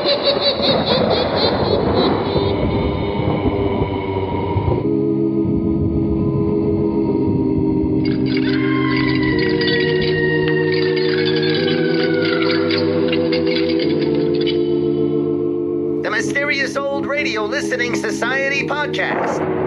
The Mysterious Old Radio Listening Society podcast.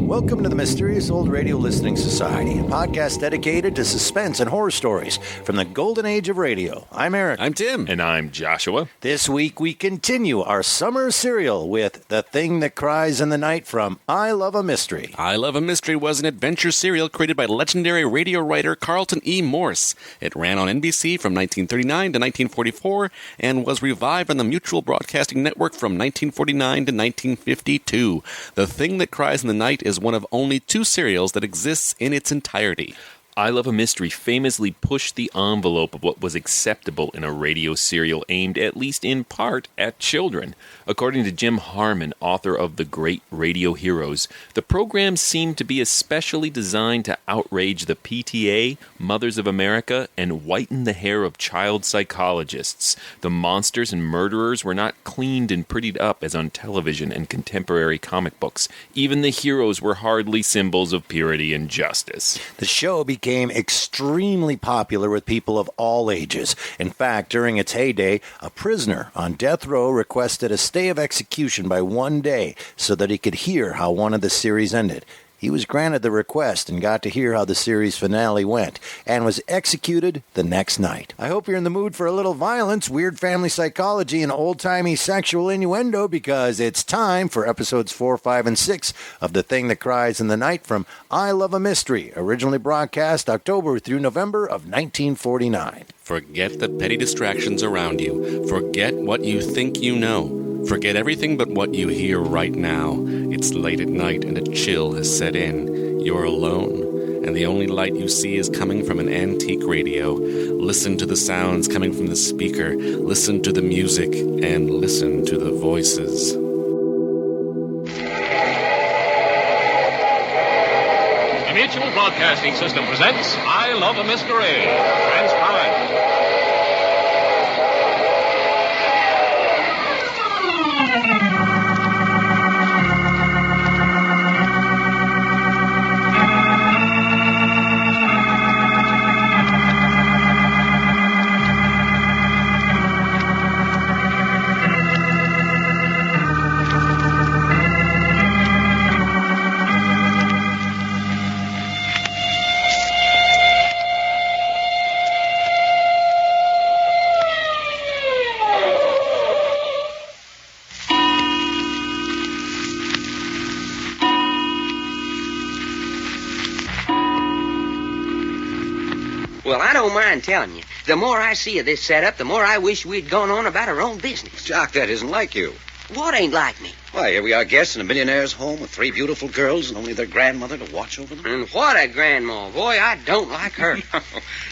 Welcome to the Mysterious Old Radio Listening Society, a podcast dedicated to suspense and horror stories from the golden age of radio. I'm Eric. I'm Tim. And I'm Joshua. This week we continue our summer serial with The Thing That Cries in the Night from I Love a Mystery. I Love a Mystery was an adventure serial created by legendary radio writer Carlton E. Morse. It ran on NBC from 1939 to 1944 and was revived on the Mutual Broadcasting Network from 1949 to 1952. The Thing That Cries in the Night is one of only two serials that exists in its entirety. I Love a Mystery famously pushed the envelope of what was acceptable in a radio serial aimed, at least in part, at children. According to Jim Harmon, author of The Great Radio Heroes, the program seemed to be especially designed to outrage the PTA, Mothers of America, and whiten the hair of child psychologists. The monsters and murderers were not cleaned and prettied up as on television and contemporary comic books. Even the heroes were hardly symbols of purity and justice. The show became extremely popular with people of all ages. In fact, during its heyday, a prisoner on death row requested a stay of execution by 1 day so that he could hear how one of the series ended. He was granted the request and got to hear how the series finale went, and was executed the next night. I hope you're in the mood for a little violence, weird family psychology, and old-timey sexual innuendo, because it's time for episodes 4, 5, and 6 of The Thing That Cries in the Night from I Love a Mystery, originally broadcast October through November of 1949. Forget the petty distractions around you. Forget what you think you know. Forget everything but what you hear right now. It's late at night and a chill has set in. You're alone, and the only light you see is coming from an antique radio. Listen to the sounds coming from the speaker. Listen to the music, and listen to the voices. The Mutual Broadcasting System presents I Love a Mystery. Transcribed. Well, I don't mind telling you. The more I see of this setup, the more I wish we'd gone on about our own business. Jock, that isn't like you. What ain't like me? Why, here we are guests in a millionaire's home with 3 beautiful girls and only their grandmother to watch over them. And what a grandma. Boy, I don't like her.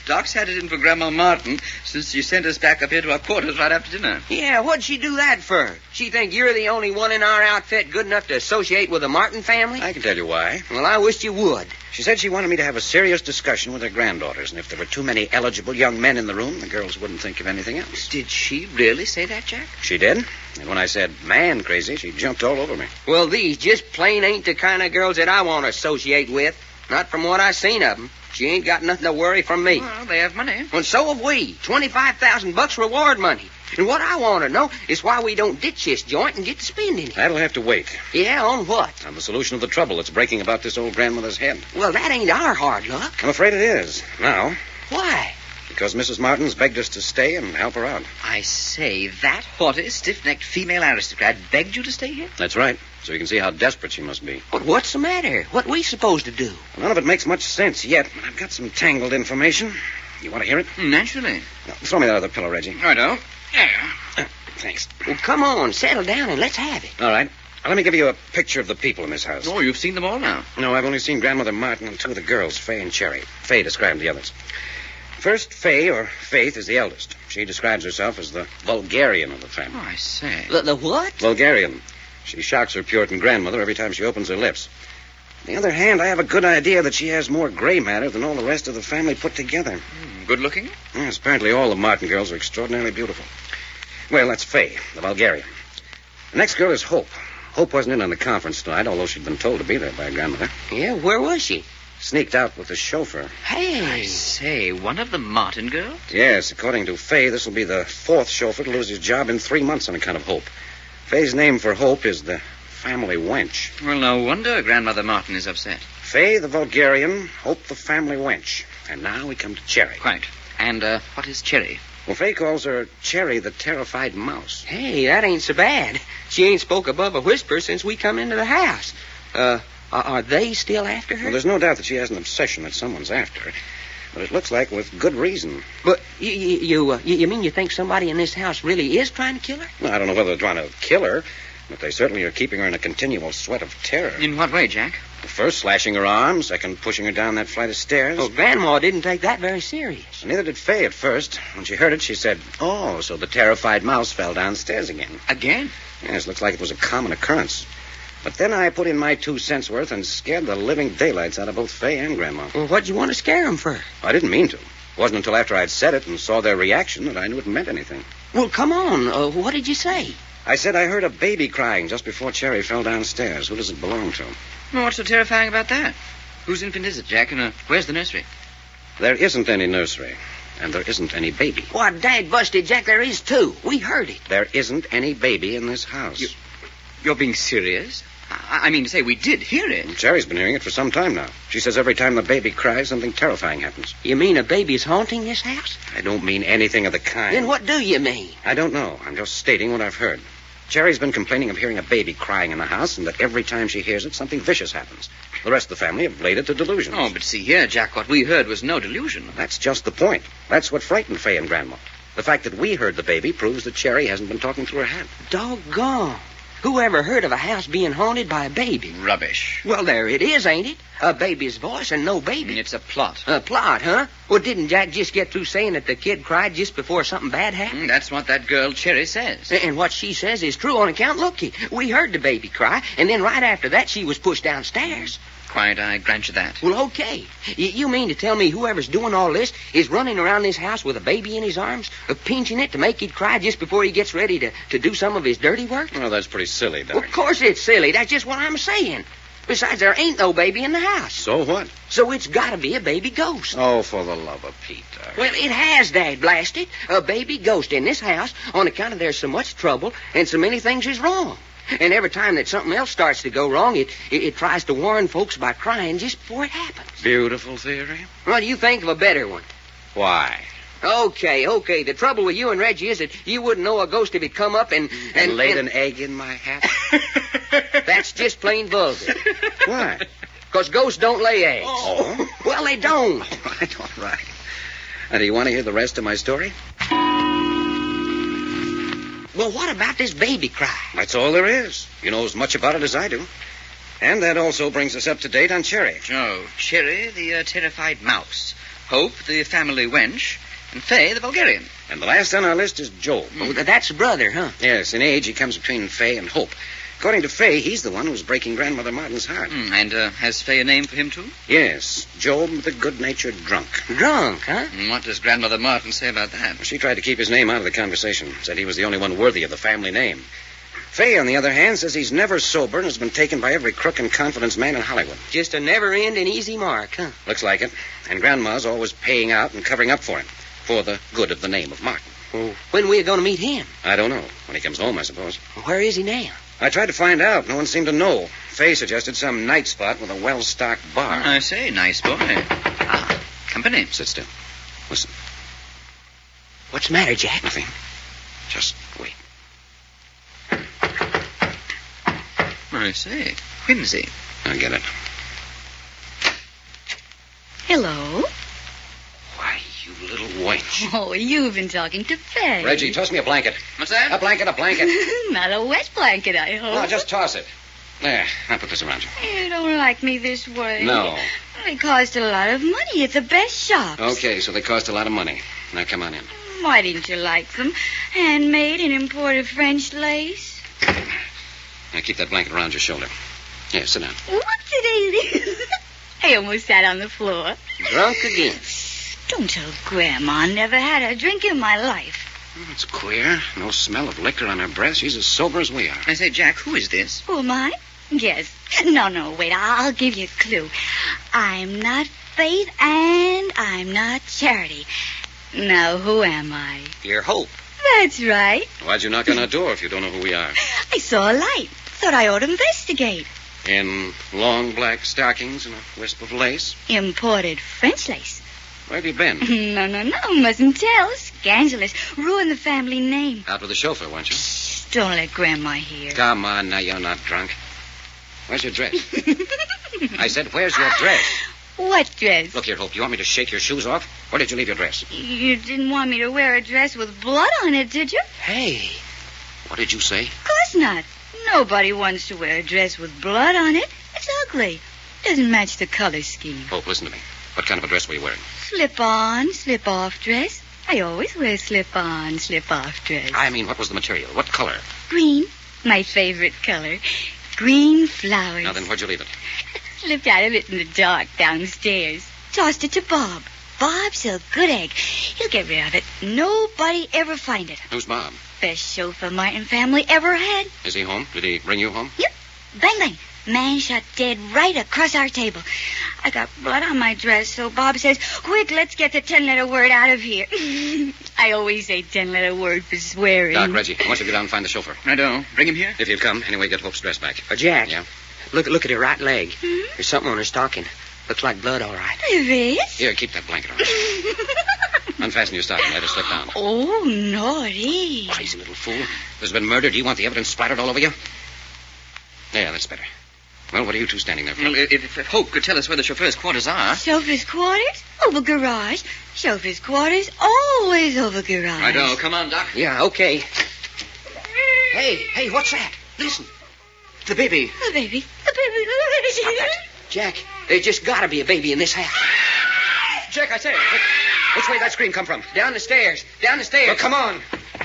Doc's had it in for Grandma Martin since she sent us back up here to our quarters right after dinner. Yeah, what'd she do that for? She think you're the only one in our outfit good enough to associate with the Martin family? I can tell you why. Well, I wished you would. She said she wanted me to have a serious discussion with her granddaughters, and if there were too many eligible young men in the room, the girls wouldn't think of anything else. Did she really say that, Jack? She did. And when I said man crazy, she jumped all over me. Well, these just plain ain't the kind of girls that I want to associate with. Not from what I seen of them. She ain't got nothing to worry from me. Well, they have money. And so have we. $25,000 reward money. And what I want to know is why we don't ditch this joint and get to spending it. That'll have to wait. Yeah, on what? On the solution of the trouble that's breaking about this old grandmother's head. Well, that ain't our hard luck. I'm afraid it is. Now. Why? Because Mrs. Martin's begged us to stay and help her out. I say, that haughty, stiff-necked female aristocrat begged you to stay here? That's right. So you can see how desperate she must be. But what's the matter? What we supposed to do? Well, none of it makes much sense yet, but I've got some tangled information. You want to hear it? Naturally. Now, throw me that other pillow, Reggie. Righto. Yeah. Thanks. Well, come on, settle down and let's have it. All right. Now, let me give you a picture of the people in this house. Oh, you've seen them all now. No, I've only seen Grandmother Martin and 2 of the girls, Fay and Cherry. Fay described the others. First, Fay, or Faith, is the eldest. She describes herself as the vulgarian of the family. Oh, I say. The what? Vulgarian. She shocks her Puritan grandmother every time she opens her lips. On the other hand, I have a good idea that she has more gray matter than all the rest of the family put together. Good looking? Yes, apparently all the Martin girls are extraordinarily beautiful. Well, that's Faye, the Bulgarian. The next girl is Hope. Hope wasn't in on the conference tonight, although she'd been told to be there by her grandmother. Yeah, where was she? Sneaked out with the chauffeur. Hey. I say, one of the Martin girls? Yes, according to Faye, this will be the fourth chauffeur to lose his job in 3 months on account of Hope. Faye's name for Hope is the family wench. Well, no wonder Grandmother Martin is upset. Faye, the Bulgarian, Hope, the family wench. And now we come to Cherry. Quite. And, what is Cherry? Well, Faye calls her Cherry, the terrified mouse. Hey, that ain't so bad. She ain't spoke above a whisper since we come into the house. Are they still after her? Well, there's no doubt that she has an obsession that someone's after her. But it looks like with good reason. But you mean you think somebody in this house really is trying to kill her? Well, I don't know whether they're trying to kill her, but they certainly are keeping her in a continual sweat of terror. In what way, Jack? First, slashing her arm. Second, pushing her down that flight of stairs. Well, Grandma didn't take that very serious. Neither did Faye at first. When she heard it, she said, "Oh, so the terrified mouse fell downstairs again." Again? Yes, looks like it was a common occurrence. But then I put in my 2 cents worth and scared the living daylights out of both Faye and Grandma. Well, what'd you want to scare them for? I didn't mean to. It wasn't until after I'd said it and saw their reaction that I knew it meant anything. Well, come on. What did you say? I said I heard a baby crying just before Cherry fell downstairs. Who does it belong to? Well, what's so terrifying about that? Whose infant is it, Jack? And where's the nursery? There isn't any nursery. And there isn't any baby. Why, dad busted, Jack, there is too. We heard it. There isn't any baby in this house. You're being serious? I mean to say, we did hear it. Cherry's been hearing it for some time now. She says every time the baby cries, something terrifying happens. You mean a baby's haunting this house? I don't mean anything of the kind. Then what do you mean? I don't know. I'm just stating what I've heard. Cherry's been complaining of hearing a baby crying in the house, and that every time she hears it, something vicious happens. The rest of the family have laid it to delusions. Oh, but see here, Jack, what we heard was no delusion. That's just the point. That's what frightened Faye and Grandma. The fact that we heard the baby proves that Cherry hasn't been talking through her head. Doggone. Who ever heard of a house being haunted by a baby? Rubbish. Well, there it is, ain't it? A baby's voice and no baby. It's a plot. A plot, huh? Well, didn't Jack just get through saying that the kid cried just before something bad happened? That's what that girl Cherry says. And what she says is true on account. Looky, we heard the baby cry, and then right after that she was pushed downstairs. Quite, I grant you that. Well, okay. You mean to tell me whoever's doing all this is running around this house with a baby in his arms, pinching it to make it cry just before he gets ready to do some of his dirty work? Well, that's pretty silly, Doc. Well, of course it's silly. That's just what I'm saying. Besides, there ain't no baby in the house. So what? So it's got to be a baby ghost. Oh, for the love of Pete, Doc. Well, it has, Dad, blast it. A baby ghost in this house on account of there's so much trouble and so many things is wrong. And every time that something else starts to go wrong, it tries to warn folks by crying just before it happens. Beautiful theory. What do you think of a better one? Why? Okay. The trouble with you and Reggie is that you wouldn't know a ghost if it come up and laid an egg in my hat? That's just plain vulgar. Why? Because ghosts don't lay eggs. Oh. Well, they don't. All right. Now, do you want to hear the rest of my story? Well, what about this baby cry? That's all there is. You know as much about it as I do. And that also brings us up to date on Cherry. Oh, Cherry, the terrified mouse. Hope, the family wench. And Faye, the Bulgarian. And the last on our list is Job. Oh, that's a brother, huh? Yes, in age he comes between Faye and Hope. According to Faye, he's the one who's breaking Grandmother Martin's heart. And has Faye a name for him, too? Yes, Job the good-natured drunk. Drunk, huh? And what does Grandmother Martin say about that? She tried to keep his name out of the conversation, said he was the only one worthy of the family name. Faye, on the other hand, says he's never sober and has been taken by every crook and confidence man in Hollywood. Just a never-ending easy mark, huh? Looks like it. And Grandma's always paying out and covering up for him, for the good of the name of Martin. Well, when are we going to meet him? I don't know. When he comes home, I suppose. Where is he now? I tried to find out. No one seemed to know. Faye suggested some night spot with a well-stocked bar. I say, nice boy. Company. Sit still. Listen. What's the matter, Jack? Nothing. Just wait. I say, whimsy. I get it. Hello. Why, you little wench. Oh, you've been talking to Faye. Reggie, toss me a blanket. What's that? A blanket. Not a wet blanket, I hope. No, just toss it. There, I'll put this around you. You don't like me this way. No. They cost a lot of money at the best shops. Okay, so they cost a lot of money. Now, come on in. Why didn't you like them? Handmade and imported French lace? Now, keep that blanket around your shoulder. Here, sit down. Whoopsie-daisy. I almost sat on the floor. Drunk again. Don't tell Grandma I never had a drink in my life. It's queer. No smell of liquor on her breath. She's as sober as we are. I say, Jack, who is this? Who am I? Guess. No, wait, I'll give you a clue. I'm not Faith and I'm not Charity. Now, who am I? Your Hope. That's right. Why'd you knock on our door if you don't know who we are? I saw a light. Thought I ought to investigate. In long black stockings and a wisp of lace? Imported French lace. Where have you been? No, mustn't tell. Scandalous. Ruin the family name. Out with the chauffeur, weren't you? Shh, don't let Grandma hear. Come on, now you're not drunk. Where's your dress? I said, where's your dress? What dress? Look here, Hope, you want me to shake your shoes off? Where did you leave your dress? You didn't want me to wear a dress with blood on it, did you? Hey, what did you say? Of course not. Nobody wants to wear a dress with blood on it. It's ugly. Doesn't match the color scheme. Hope, listen to me. What kind of a dress were you wearing? Slip-on, slip-off dress. I always wear slip-on, slip-off dress. I mean, what was the material? What color? Green. My favorite color. Green flowers. Now then, where'd you leave it? Slipped out of it in the dark downstairs. Tossed it to Bob. Bob's a good egg. He'll get rid of it. Nobody ever find it. Who's Bob? Best chauffeur Martin family ever had. Is he home? Did he bring you home? Yep. Bang, bang. Man shot dead right across our table. I got blood on my dress, so Bob says, quick, let's get the 10-letter word out of here. I always say 10-letter word for swearing. Doc, Reggie, I want you to go down and find the chauffeur. I don't. Bring him here? If you'd come, anyway, get Hope's dress back. Jack. Yeah? Look at her right leg. Hmm? There's something on her stocking. Looks like blood, all right. There is? Here, keep that blanket on. Unfasten your stocking. Let her slip down. Oh, naughty. Crazy little fool. There's been murder. Do you want the evidence splattered all over you? Yeah, that's better. Well, what are you two standing there for? Well, if Hope could tell us where the chauffeur's quarters are. Chauffeur's quarters? Over garage. Chauffeur's quarters always over garage. Righto. Come on, Doc. Yeah, okay. Hey, what's that? Listen. The baby. The baby. The baby. Stop that. Jack, there's just got to be a baby in this house. Jack, I say, which way did that scream come from? Down the stairs. Well, come on.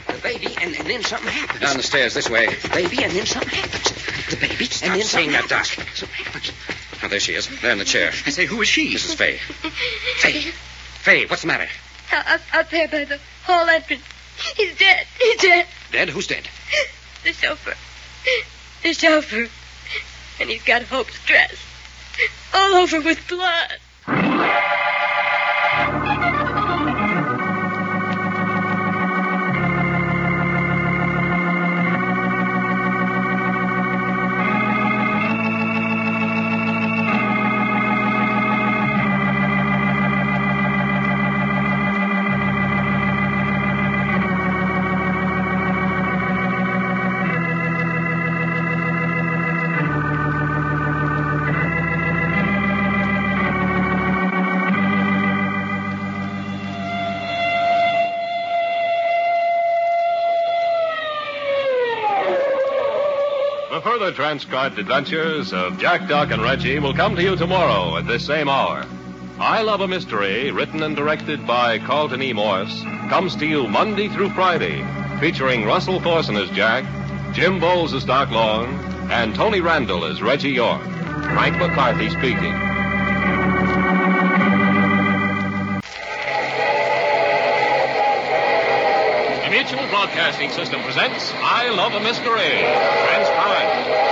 The baby, and then something happens. Down the stairs, this way. The baby, and then something happens. The baby, and then saying something that, Doc. happens. Something happens. Oh, there she is. There in the chair. I say, who is she? This is Faye. Faye, what's the matter? Up there by the hall entrance. He's dead. He's dead. Dead? Who's dead? The chauffeur. The chauffeur. And he's got Hope's dress. All over with blood. The further transcribed adventures of Jack, Doc, and Reggie will come to you tomorrow at this same hour. I Love a Mystery, written and directed by Carlton E. Morse, comes to you Monday through Friday, featuring Russell Thorson as Jack, Jim Bowles as Doc Long, and Tony Randall as Reggie York. Frank McCarthy speaking. The Mutual Broadcasting System presents I Love a Mystery. Transcribed.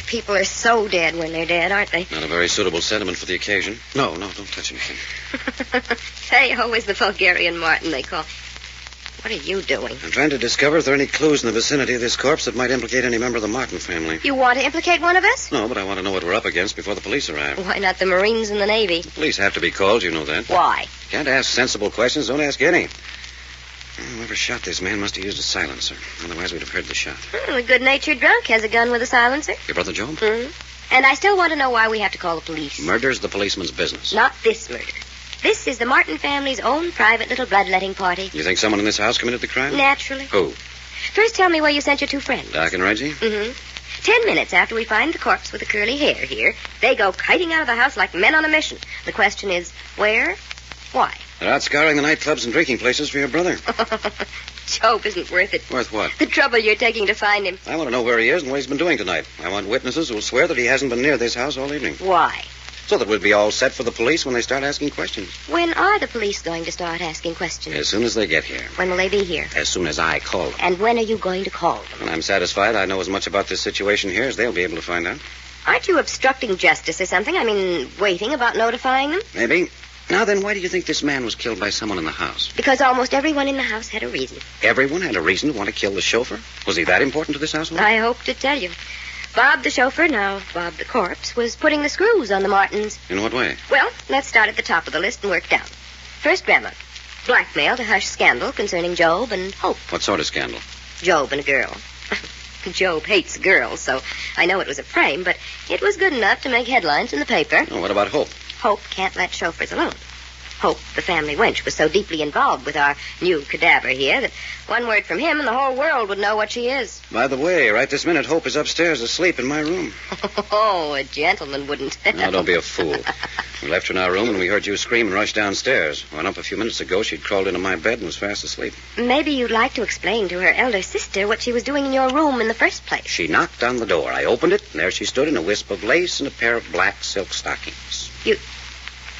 People are so dead when they're dead, aren't they? Not a very suitable sentiment for the occasion. No, don't touch anything. Say, oh, is the Bulgarian Martin they call. What are you doing? I'm trying to discover if there are any clues in the vicinity of this corpse that might implicate any member of the Martin family. You want to implicate one of us? No, but I want to know what we're up against before the police arrive. Why not the Marines and the Navy? The police have to be called, you know that. Why? Can't ask sensible questions, don't ask any. Whoever shot this man must have used a silencer. Otherwise, we'd have heard the shot. A good-natured drunk has a gun with a silencer. Your brother Joe? And I still want to know why we have to call the police. Murder's the policeman's business. Not this murder. This is the Martin family's own private little bloodletting party. You think someone in this house committed the crime? Naturally. Who? First, tell me where you sent your two friends. Doc and Reggie? 10 minutes after we find the corpse with the curly hair here, they go kiting out of the house like men on a mission. The question is, where? Why? They're out scouring the nightclubs and drinking places for your brother. Job isn't worth it. Worth what? The trouble you're taking to find him. I want to know where he is and what he's been doing tonight. I want witnesses who will swear that he hasn't been near this house all evening. Why? So that we'll be all set for the police when they start asking questions. When are the police going to start asking questions? As soon as they get here. When will they be here? As soon as I call them. And when are you going to call them? When I'm satisfied I know as much about this situation here as they'll be able to find out. Aren't you obstructing justice or something? I mean, waiting about notifying them? Maybe. Now then, why do you think this man was killed by someone in the house? Because almost everyone in the house had a reason. Everyone had a reason to want to kill the chauffeur? Was he that important to this household? I hope to tell you. Bob the chauffeur, now Bob the corpse, was putting the screws on the Martins. In what way? Well, let's start at the top of the list and work down. First, Grandma. Blackmail to hush scandal concerning Job and Hope. What sort of scandal? Job and a girl. Job hates girls, so I know it was a frame, but it was good enough to make headlines in the paper. Oh, what about Hope? Hope can't let chauffeurs alone. Hope, the family wench, was so deeply involved with our new cadaver here that one word from him and the whole world would know what she is. By the way, right this minute, Hope is upstairs asleep in my room. Oh, a gentleman wouldn't. Now, don't be a fool. We left her in our room and we heard you scream and rush downstairs. Went up a few minutes ago. She'd crawled into my bed and was fast asleep. Maybe you'd like to explain to her elder sister what she was doing in your room in the first place. She knocked on the door. I opened it, and there she stood in a wisp of lace and a pair of black silk stockings. You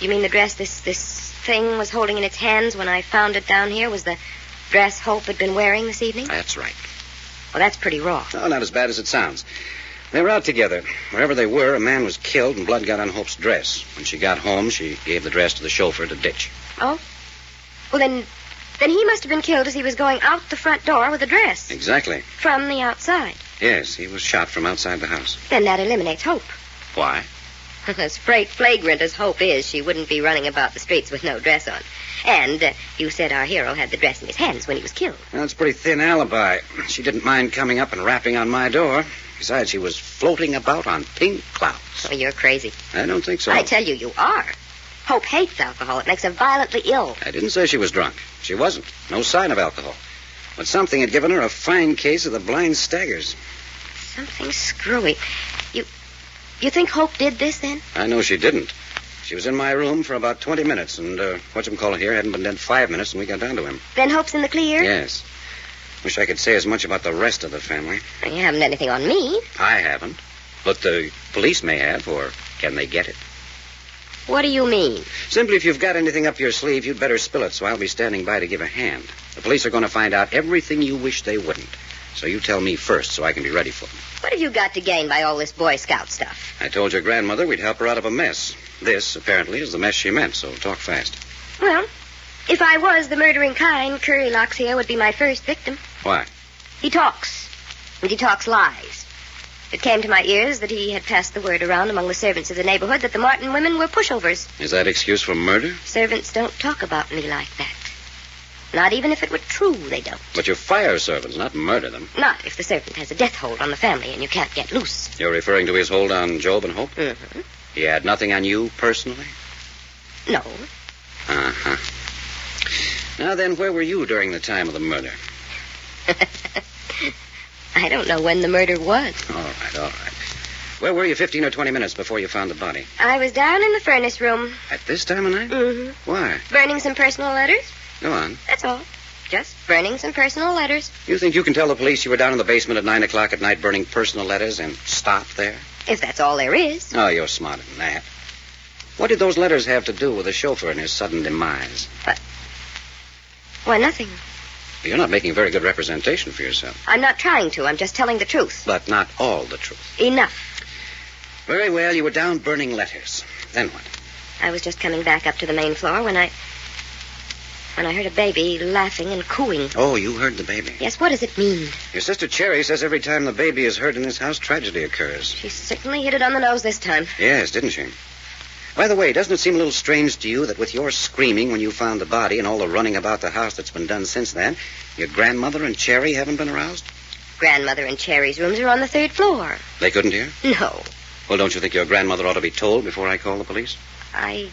mean the dress this thing was holding in its hands when I found it down here was the dress Hope had been wearing this evening? That's right. Well, that's pretty raw. No, not as bad as it sounds. They were out together. Wherever they were, a man was killed and blood got on Hope's dress. When she got home, she gave the dress to the chauffeur to ditch. Oh? Well, then he must have been killed as he was going out the front door with the dress. Exactly. From the outside. Yes, he was shot from outside the house. Then that eliminates Hope. Why? As flagrant as Hope is, she wouldn't be running about the streets with no dress on. And you said our hero had the dress in his hands when he was killed. Well, that's a pretty thin alibi. She didn't mind coming up and rapping on my door. Besides, she was floating about on pink clouds. Oh, you're crazy. I don't think so. I tell you, you are. Hope hates alcohol. It makes her violently ill. I didn't say she was drunk. She wasn't. No sign of alcohol. But something had given her a fine case of the blind staggers. Something screwy. You think Hope did this, then? I know she didn't. She was in my room for about 20 minutes, and whatchamacallit here hadn't been dead 5 minutes when we got down to him. Then Hope's in the clear? Yes. Wish I could say as much about the rest of the family. You haven't anything on me. I haven't. But the police may have, or can they get it? What do you mean? Simply, if you've got anything up your sleeve, you'd better spill it, so I'll be standing by to give a hand. The police are going to find out everything you wish they wouldn't. So you tell me first so I can be ready for them. What have you got to gain by all this Boy Scout stuff? I told your grandmother we'd help her out of a mess. This, apparently, is the mess she meant, so talk fast. Well, if I was the murdering kind, Currylocks here would be my first victim. Why? He talks. And he talks lies. It came to my ears that he had passed the word around among the servants of the neighborhood that the Martin women were pushovers. Is that excuse for murder? Servants don't talk about me like that. Not even if it were true, they don't. But you fire servants, not murder them. Not if the servant has a death hold on the family and you can't get loose. You're referring to his hold on Job and Hope? Mm-hmm. He had nothing on you personally? No. Uh-huh. Now then, where were you during the time of the murder? I don't know when the murder was. All right. Where were you 15 or 20 minutes before you found the body? I was down in the furnace room. At this time of night? Mm-hmm. Why? Burning some personal letters. Go on. That's all. Just burning some personal letters. You think you can tell the police you were down in the basement at 9 o'clock at night burning personal letters and stop there? If that's all there is. Oh, you're smarter than that. What did those letters have to do with the chauffeur and his sudden demise? Why, nothing. You're not making a very good representation for yourself. I'm not trying to. I'm just telling the truth. But not all the truth. Enough. Very well, you were down burning letters. Then what? I was just coming back up to the main floor when I And I heard a baby laughing and cooing. Oh, you heard the baby. Yes, what does it mean? Your sister Cherry says every time the baby is heard in this house, tragedy occurs. She certainly hit it on the nose this time. Yes, didn't she? By the way, doesn't it seem a little strange to you that with your screaming when you found the body and all the running about the house that's been done since then, your grandmother and Cherry haven't been aroused? Grandmother and Cherry's rooms are on the 3rd floor. They couldn't hear? No. Well, don't you think your grandmother ought to be told before I call the police? I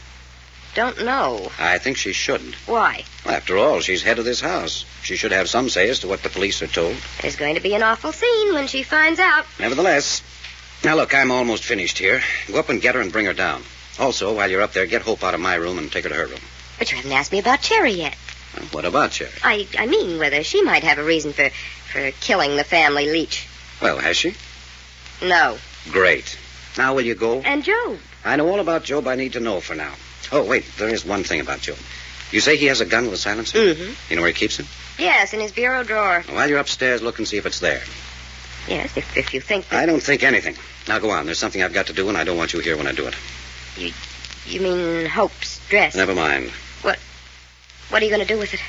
don't know. I think she should. Why? Well, after all, she's head of this house. She should have some say as to what the police are told. There's going to be an awful scene when she finds out. Nevertheless. Now, look, I'm almost finished here. Go up and get her and bring her down. Also, while you're up there, get Hope out of my room and take her to her room. But you haven't asked me about Cherry yet. Well, what about Cherry? I mean whether she might have a reason for killing the family leech. Well, has she? No. Great. Now, will you go? And Job. I know all about Job I need to know for now. Oh, wait, there is one thing about Job. You say he has a gun with a silencer? Mm-hmm. You know where he keeps it? Yes, in his bureau drawer. While you're upstairs, look and see if it's there. Yes, if you think that... I don't think anything. Now, go on. There's something I've got to do, and I don't want you here when I do it. You mean Hope's dress? Never mind. What are you going to do with it?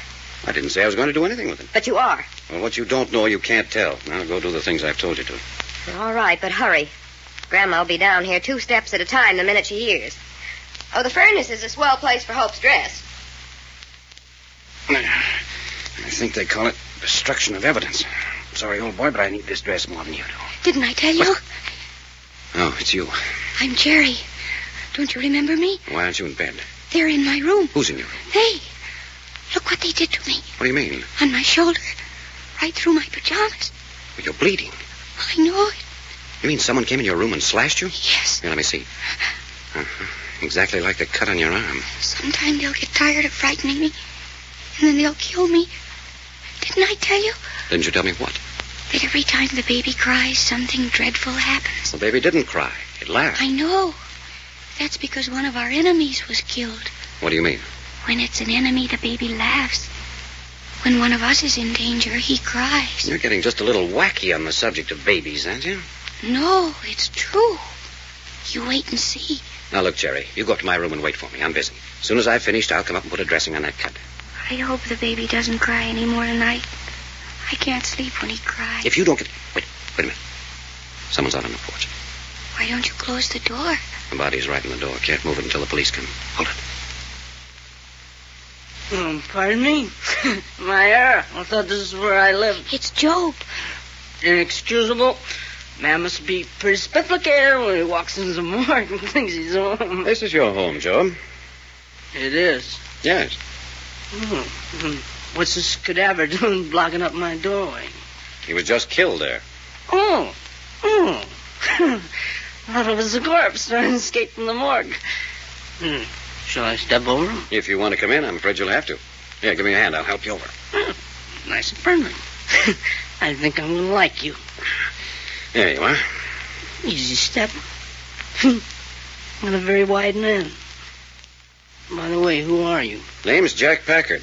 I didn't say I was going to do anything with it. But you are. Well, what you don't know, you can't tell. Now, go do the things I've told you to. All right, but hurry. Grandma'll be down here 2 steps at a time the minute she hears. Oh, the furnace is a swell place for Hope's dress. I think they call it destruction of evidence. Sorry, old boy, but I need this dress more than you do. Didn't I tell you? Oh, it's you. I'm Cherry. Don't you remember me? Why aren't you in bed? They're in my room. Who's in your room? They. Look what they did to me. What do you mean? On my shoulder. Right through my pajamas. Well, you're bleeding. I know it. You mean someone came in your room and slashed you? Yes. Here, let me see. Uh-huh. Exactly like the cut on your arm. Sometime they'll get tired of frightening me, and then they'll kill me. Didn't I tell you? Didn't you tell me what? That every time the baby cries, something dreadful happens. The baby didn't cry. It laughed. I know. That's because one of our enemies was killed. What do you mean? When it's an enemy, the baby laughs. When one of us is in danger, he cries. You're getting just a little wacky on the subject of babies, aren't you? No, it's true. You wait and see. Now, look, Jerry, you go up to my room and wait for me. I'm busy. As soon as I've finished, I'll come up and put a dressing on that cut. I hope the baby doesn't cry anymore tonight. I can't sleep when he cries. If you don't get... Wait a minute. Someone's out on the porch. Why don't you close the door? The body's right in the door. Can't move it until the police come. Hold it. Pardon me? My hair. I thought this is where I lived. It's Job. Inexcusable. Man must be pretty sophisticated when he walks into the morgue and thinks he's home. This is your home, Job. It is. Yes. What's this cadaver doing blocking up my doorway? He was just killed there. Oh. Thought it was a corpse trying to escape from the morgue. Shall I step over him? If you want to come in, I'm afraid you'll have to. Here, give me your hand. I'll help you over. Nice and friendly. I think I'm going to like you. There you are. Easy step. Not a very wide man. By the way, who are you? Name's Jack Packard.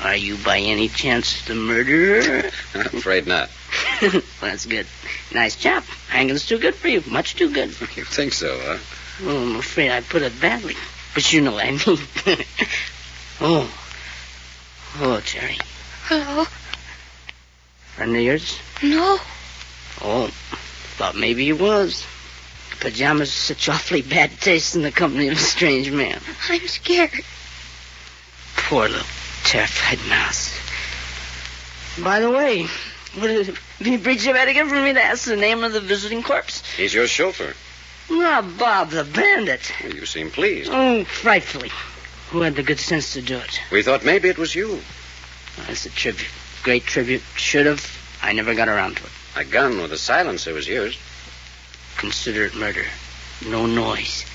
Are you by any chance the murderer? I'm afraid not. That's good. Nice job. Hanging's too good for you. Much too good. You think so, huh? Oh, I'm afraid I put it badly. But you know what I mean. Oh, Jerry. Hello? Friend of yours? No. Oh, thought maybe he was. Pajamas are such awfully bad taste in the company of a strange man. I'm scared. Poor little terrified mouse. By the way, would it be breach of etiquette for me to ask the name of the visiting corpse? He's your chauffeur. Not Bob the Bandit. Well, you seem pleased. Oh, frightfully. Who had the good sense to do it? We thought maybe it was you. That's a tribute. Great tribute. Should have. I never got around to it. A gun with a silencer was yours. Consider it murder. No noise.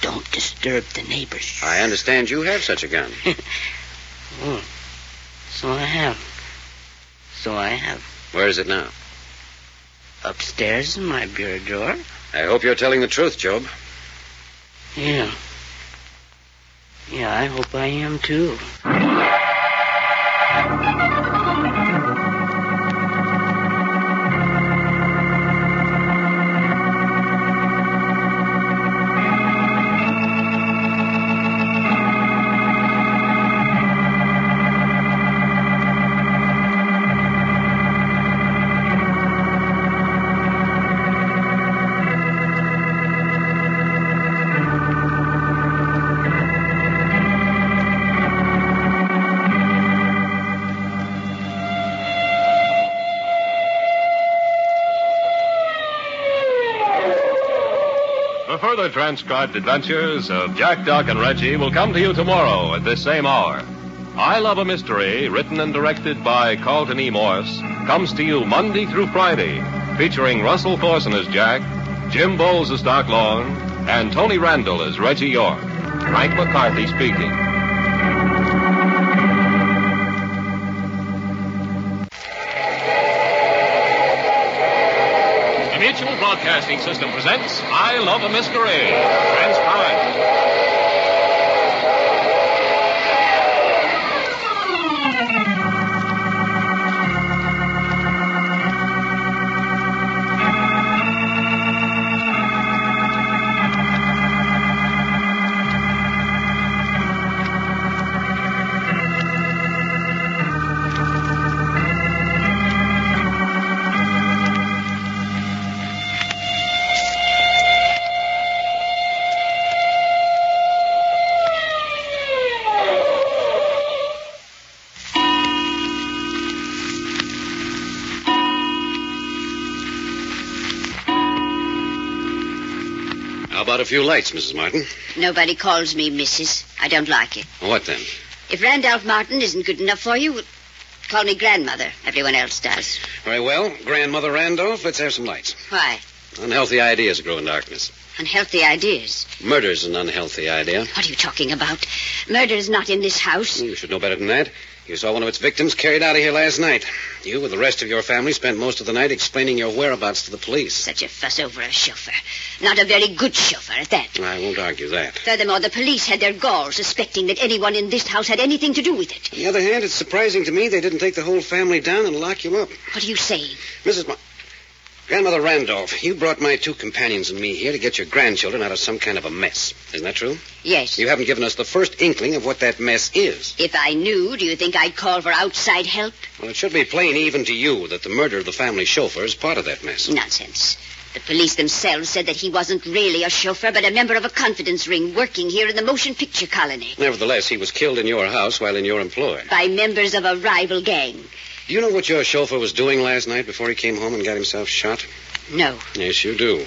Don't disturb the neighbors. I understand you have such a gun. Oh, so I have. Where is it now? Upstairs in my bureau drawer. I hope you're telling the truth, Job. Yeah, I hope I am, too. The further transcribed adventures of Jack, Doc, and Reggie will come to you tomorrow at this same hour. I Love a Mystery, written and directed by Carlton E. Morse, comes to you Monday through Friday, featuring Russell Thorson as Jack, Jim Bowles as Doc Long, and Tony Randall as Reggie York. Frank McCarthy speaking. The Mutual Broadcasting System presents I Love a Mystery, transcribed. How about a few lights, Mrs. Martin? Nobody calls me Mrs. I don't like it. What then? If Randolph Martin isn't good enough for you, call me grandmother. Everyone else does. Very well. Grandmother Randolph, let's have some lights. Why? Unhealthy ideas grow in darkness. Unhealthy ideas. Murder's an unhealthy idea. What are you talking about? Murder is not in this house. You should know better than that. You saw one of its victims carried out of here last night. You, with the rest of your family, spent most of the night explaining your whereabouts to the police. Such a fuss over a chauffeur. Not a very good chauffeur at that. I won't argue that. Furthermore, the police had their gall suspecting that anyone in this house had anything to do with it. On the other hand, it's surprising to me they didn't take the whole family down and lock you up. What are you saying? Grandmother Randolph, you brought my two companions and me here to get your grandchildren out of some kind of a mess. Isn't that true? Yes. You haven't given us the first inkling of what that mess is. If I knew, do you think I'd call for outside help? Well, it should be plain even to you that the murder of the family chauffeur is part of that mess. Nonsense. The police themselves said that he wasn't really a chauffeur, but a member of a confidence ring working here in the motion picture colony. Nevertheless, he was killed in your house while in your employ. By members of a rival gang. Do you know what your chauffeur was doing last night before he came home and got himself shot? No. Yes, you do.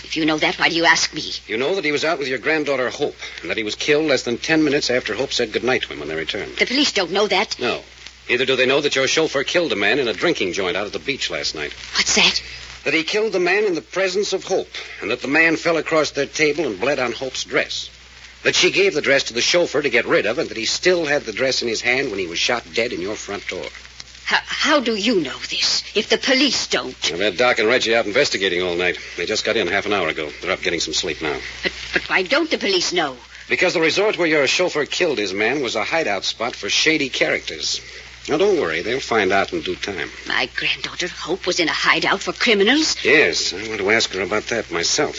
If you know that, why do you ask me? You know that he was out with your granddaughter, Hope, and that he was killed less than 10 minutes after Hope said goodnight to him when they returned. The police don't know that. No. Neither do they know that your chauffeur killed a man in a drinking joint out at the beach last night. What's that? That he killed the man in the presence of Hope, and that the man fell across their table and bled on Hope's dress. That she gave the dress to the chauffeur to get rid of, and that he still had the dress in his hand when he was shot dead in your front door. How do you know this, if the police don't? I've had Doc and Reggie out investigating all night. They just got in half an hour ago. They're up getting some sleep now. But why don't the police know? Because the resort where your chauffeur killed his man was a hideout spot for shady characters. Now, don't worry. They'll find out in due time. My granddaughter, Hope, was in a hideout for criminals? Yes, I want to ask her about that myself.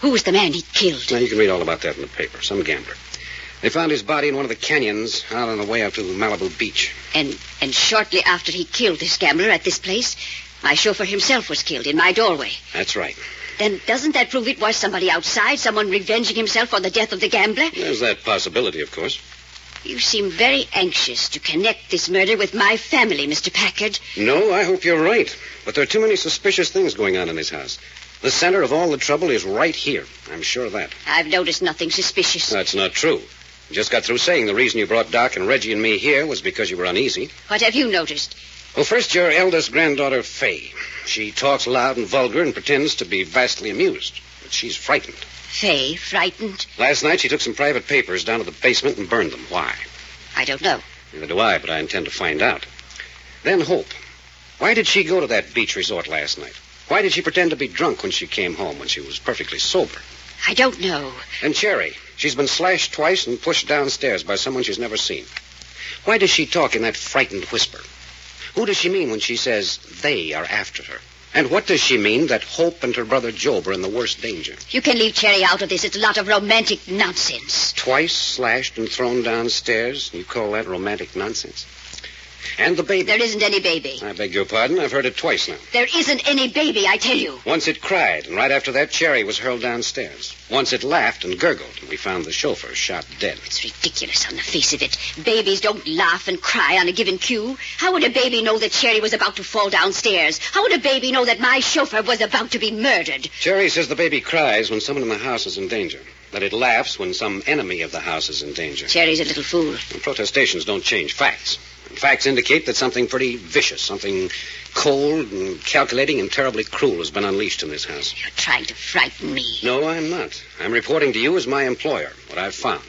Who was the man he killed? Now, you can read all about that in the paper. Some gambler. They found his body in one of the canyons out on the way out to Malibu Beach. And shortly after he killed this gambler at this place, my chauffeur himself was killed in my doorway. That's right. Then doesn't that prove it was somebody outside, someone revenging himself for the death of the gambler? There's that possibility, of course. You seem very anxious to connect this murder with my family, Mr. Packard. No, I hope you're right. But there are too many suspicious things going on in this house. The center of all the trouble is right here. I'm sure of that. I've noticed nothing suspicious. That's not true. You just got through saying the reason you brought Doc and Reggie and me here was because you were uneasy. What have you noticed? Well, first, your eldest granddaughter, Fay. She talks loud and vulgar and pretends to be vastly amused. But she's frightened. Fay, frightened? Last night, she took some private papers down to the basement and burned them. Why? I don't know. Neither do I, but I intend to find out. Then Hope. Why did she go to that beach resort last night? Why did she pretend to be drunk when she came home when she was perfectly sober? I don't know. And Cherry. She's been slashed twice and pushed downstairs by someone she's never seen. Why does she talk in that frightened whisper? Who does she mean when she says they are after her? And what does she mean that Hope and her brother Job are in the worst danger? You can leave Cherry out of this. It's a lot of romantic nonsense. Twice slashed and thrown downstairs? You call that romantic nonsense? And the baby. There isn't any baby. I beg your pardon. I've heard it twice now. There isn't any baby, I tell you. Once it cried, and right after that, Cherry was hurled downstairs. Once it laughed and gurgled, and we found the chauffeur shot dead. It's ridiculous on the face of it. Babies don't laugh and cry on a given cue. How would a baby know that Cherry was about to fall downstairs? How would a baby know that my chauffeur was about to be murdered? Cherry says the baby cries when someone in the house is in danger. That it laughs when some enemy of the house is in danger. Cherry's a little fool. And protestations don't change facts. And facts indicate that something pretty vicious, something cold and calculating and terribly cruel has been unleashed in this house. You're trying to frighten me. No, I'm not. I'm reporting to you as my employer, what I've found.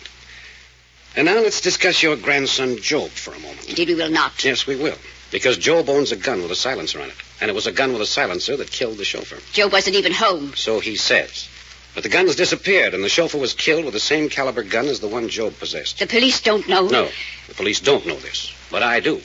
And now let's discuss your grandson, Job, for a moment. Indeed we will not. Yes, we will. Because Job owns a gun with a silencer on it. And it was a gun with a silencer that killed the chauffeur. Job wasn't even home. So he says. But the gun has disappeared, and the chauffeur was killed with the same caliber gun as the one Job possessed. The police don't know? No, the police don't know this. But I do.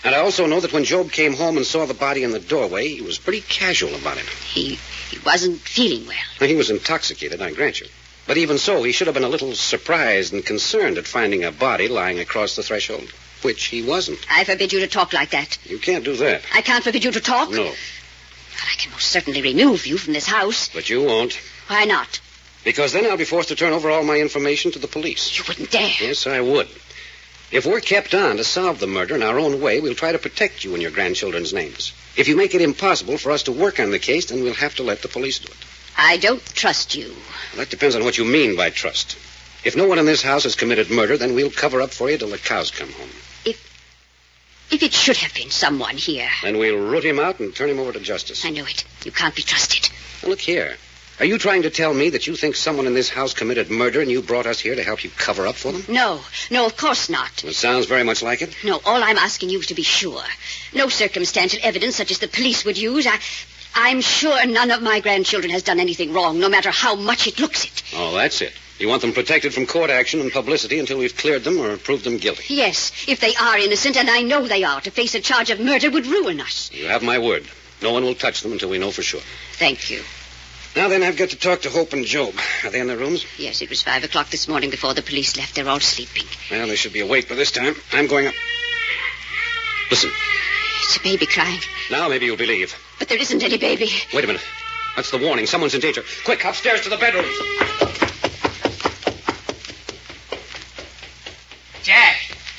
And I also know that when Job came home and saw the body in the doorway, he was pretty casual about it. He wasn't feeling well. Now, he was intoxicated, I grant you. But even so, he should have been a little surprised and concerned at finding a body lying across the threshold, which he wasn't. I forbid you to talk like that. You can't do that. I can't forbid you to talk? No. But I can most certainly remove you from this house. But you won't. Why not? Because then I'll be forced to turn over all my information to the police. You wouldn't dare. Yes, I would. If we're kept on to solve the murder in our own way, we'll try to protect you and your grandchildren's names. If you make it impossible for us to work on the case, then we'll have to let the police do it. I don't trust you. Well, that depends on what you mean by trust. If no one in this house has committed murder, then we'll cover up for you till the cows come home. If it should have been someone here. Then we'll root him out and turn him over to justice. I knew it. You can't be trusted. Now, look here. Are you trying to tell me that you think someone in this house committed murder and you brought us here to help you cover up for them? No, of course not. It sounds very much like it. No, all I'm asking you is to be sure. No circumstantial evidence such as the police would use. I'm sure none of my grandchildren has done anything wrong, no matter how much it looks it. Oh, that's it. You want them protected from court action and publicity until we've cleared them or proved them guilty. Yes, if they are innocent, and I know they are, to face a charge of murder would ruin us. You have my word. No one will touch them until we know for sure. Thank you. Now then, I've got to talk to Hope and Job. Are they in their rooms? Yes, it was 5 o'clock this morning before the police left. They're all sleeping. Well, they should be awake by this time. I'm going up. Listen. It's a baby crying. Now maybe you'll believe. But there isn't any baby. Wait a minute. That's the warning. Someone's in danger. Quick, upstairs to the bedrooms.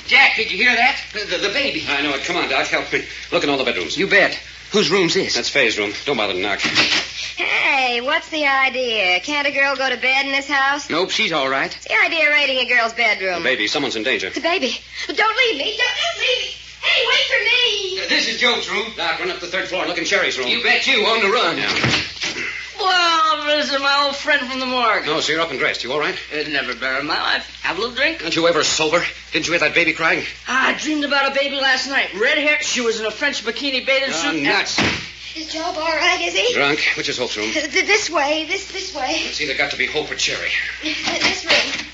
Jack, did you hear that? The baby. I know it. Come on, Doc. Help me. Look in all the bedrooms. You bet. Whose room's this? That's Faye's room. Don't bother to knock. Hey, what's the idea? Can't a girl go to bed in this house? Nope, she's all right. What's the idea of raiding a girl's bedroom? The baby. Someone's in danger. It's a baby. Don't leave me. Don't leave me. Hey, wait for me. This is Job's room. Doc, run up the third floor and look in Cherry's room. You bet you, on the run. Yeah. Well, this is my old friend from the morgue. Oh, so you're up and dressed. You all right? It never better in my life. Have a little drink? Aren't you ever sober? Didn't you hear that baby crying? I dreamed about a baby last night. Red hair. She was in a French bikini bathing suit. Nuts. Is Job all right, is he? Drunk. Which is Hope's room? This way. This way. It's either got to be Hope or Cherry. This room.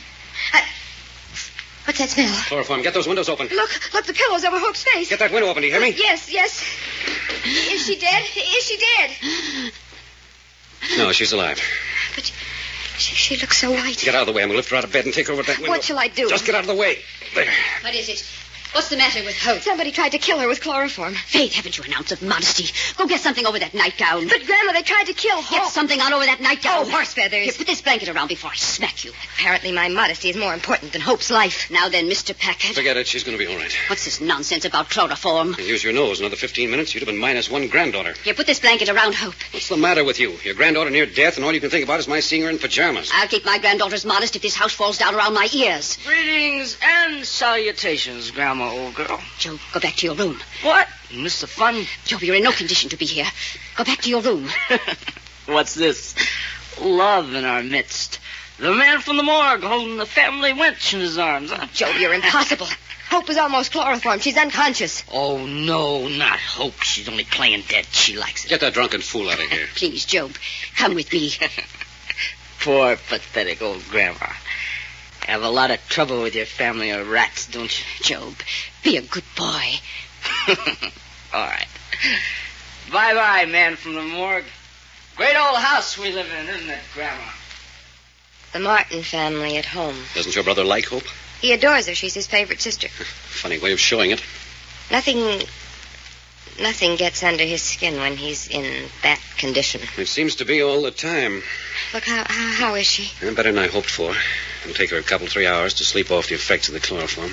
What's that smell? Chloroform. Get those windows open. Look, the pillows over Hope's face. Get that window open. Do you hear me? Yes. Is she dead? Is she dead? No, she's alive. But she looks so white. Get out of the way. I'm going to lift her out of bed and take her over that window. What shall I do? Just get out of the way. There. What is it? What's the matter with Hope? Somebody tried to kill her with chloroform. Faith, haven't you an ounce of modesty? Go get something over that nightgown. But, Grandma, they tried to kill Hope. Get something on over that nightgown. Oh, horse feathers. Here, put this blanket around before I smack you. Apparently my modesty is more important than Hope's life. Now then, Mr. Packard. Forget it. She's going to be all right. What's this nonsense about chloroform? Use your nose. Another 15 minutes, you'd have been minus one granddaughter. Here, put this blanket around Hope. What's the matter with you? Your granddaughter near death, and all you can think about is my seeing her in pajamas. I'll keep my granddaughters modest if this house falls down around my ears. Greetings and salutations, Grandma, old girl. Joe, go back to your room. What? Mr. Fun? Joe, you're in no condition to be here. Go back to your room. What's this? Love in our midst. The man from the morgue holding the family wench in his arms. Huh? Joe, you're impossible. Hope is almost chloroformed. She's unconscious. Oh, no, not Hope. She's only playing dead. She likes it. Get that drunken fool out of here. Please, Job, come with me. Poor, pathetic old grandma. Have a lot of trouble with your family of rats, don't you? Job, be a good boy. All right. Bye-bye, man from the morgue. Great old house we live in, isn't it, Grandma? The Martin family at home. Doesn't your brother like Hope? He adores her. She's his favorite sister. Funny way of showing it. Nothing gets under his skin when he's in that condition. It seems to be all the time. Look, how is she? Better than I hoped for. It'll take her 3 hours to sleep off the effects of the chloroform.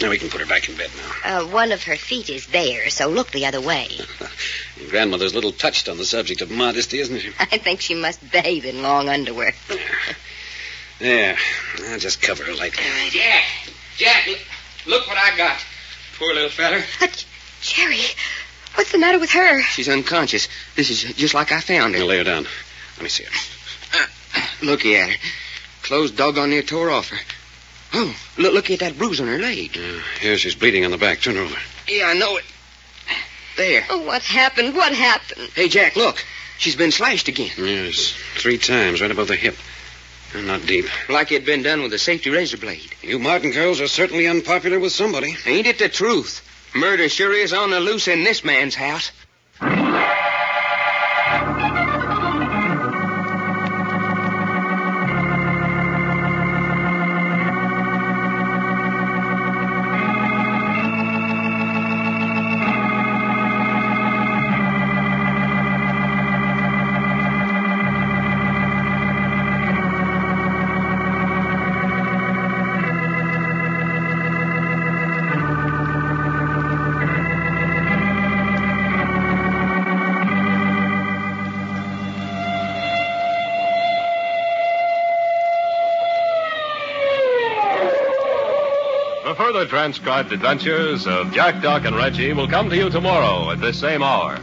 Now we can put her back in bed now. One of her feet is there, so look the other way. Your grandmother's a little touched on the subject of modesty, isn't she? I think she must bathe in long underwear. There. I'll just cover her lightly. Jack, look what I got. Poor little feller. Jerry, what's the matter with her? She's unconscious. This is just like I found her. Now lay her down. Let me see her. Looky at her. Clothes doggone near tore off her. Oh, look at that bruise on her leg. Here, she's bleeding on the back. Turn her over. Yeah, I know it. There. Oh, what happened? What happened? Hey, Jack, look. She's been slashed again. Yes, 3 times, right above the hip. Not deep. Like it'd been done with a safety razor blade. You Martin girls are certainly unpopular with somebody. Ain't it the truth? Murder sure is on the loose in this man's house. The further transcribed adventures of Jack, Doc, and Reggie will come to you tomorrow at this same hour.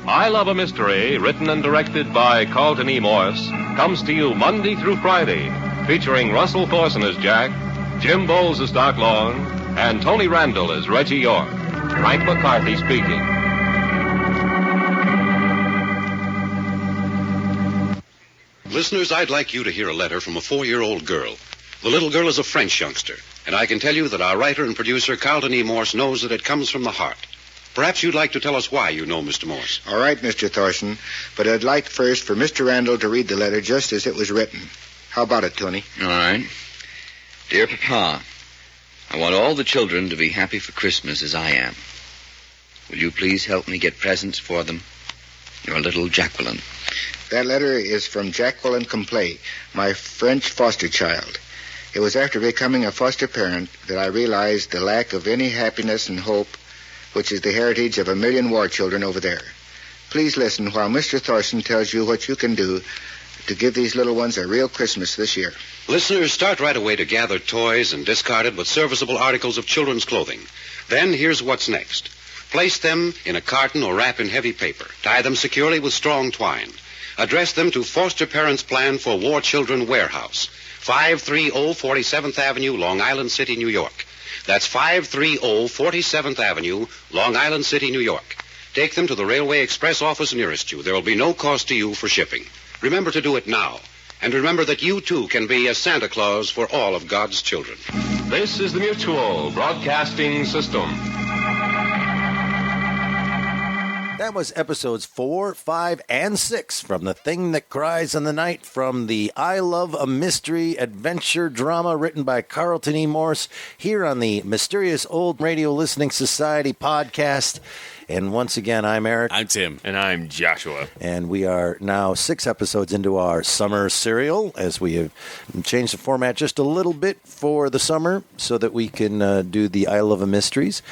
I Love a Mystery, written and directed by Carlton E. Morse, comes to you Monday through Friday, featuring Russell Thorson as Jack, Jim Bowles as Doc Long, and Tony Randall as Reggie York. Frank McCarthy speaking. Listeners, I'd like you to hear a letter from a 4-year-old girl. The little girl is a French youngster, and I can tell you that our writer and producer, Carlton E. Morse, knows that it comes from the heart. Perhaps you'd like to tell us why you know Mr. Morse. All right, Mr. Thorson, but I'd like first for Mr. Randall to read the letter just as it was written. How about it, Tony? All right. Dear Papa, I want all the children to be happy for Christmas as I am. Will you please help me get presents for them? Your little Jacqueline. That letter is from Jacqueline Complay, my French foster child. It was after becoming a foster parent that I realized the lack of any happiness and hope, which is the heritage of 1 million war children over there. Please listen while Mr. Thorson tells you what you can do to give these little ones a real Christmas this year. Listeners, start right away to gather toys and discarded but serviceable articles of children's clothing. Then here's what's next. Place them in a carton or wrap in heavy paper. Tie them securely with strong twine. Address them to Foster Parents Plan for War Children Warehouse, 530 47th Avenue, Long Island City, New York. That's 530 47th Avenue, Long Island City, New York. Take them to the Railway Express office nearest you. There will be no cost to you for shipping. Remember to do it now. And remember that you, too, can be a Santa Claus for all of God's children. This is the Mutual Broadcasting System. That was episodes 4, 5, and 6 from The Thing That Cries in the Night from the I Love a Mystery adventure drama written by Carlton E. Morse here on the Mysterious Old Radio Listening Society podcast. And once again, I'm Eric. I'm Tim. And I'm Joshua. And we are now 6 episodes into our summer serial, as we have changed the format just a little bit for the summer so that we can do the I Love a Mysteries.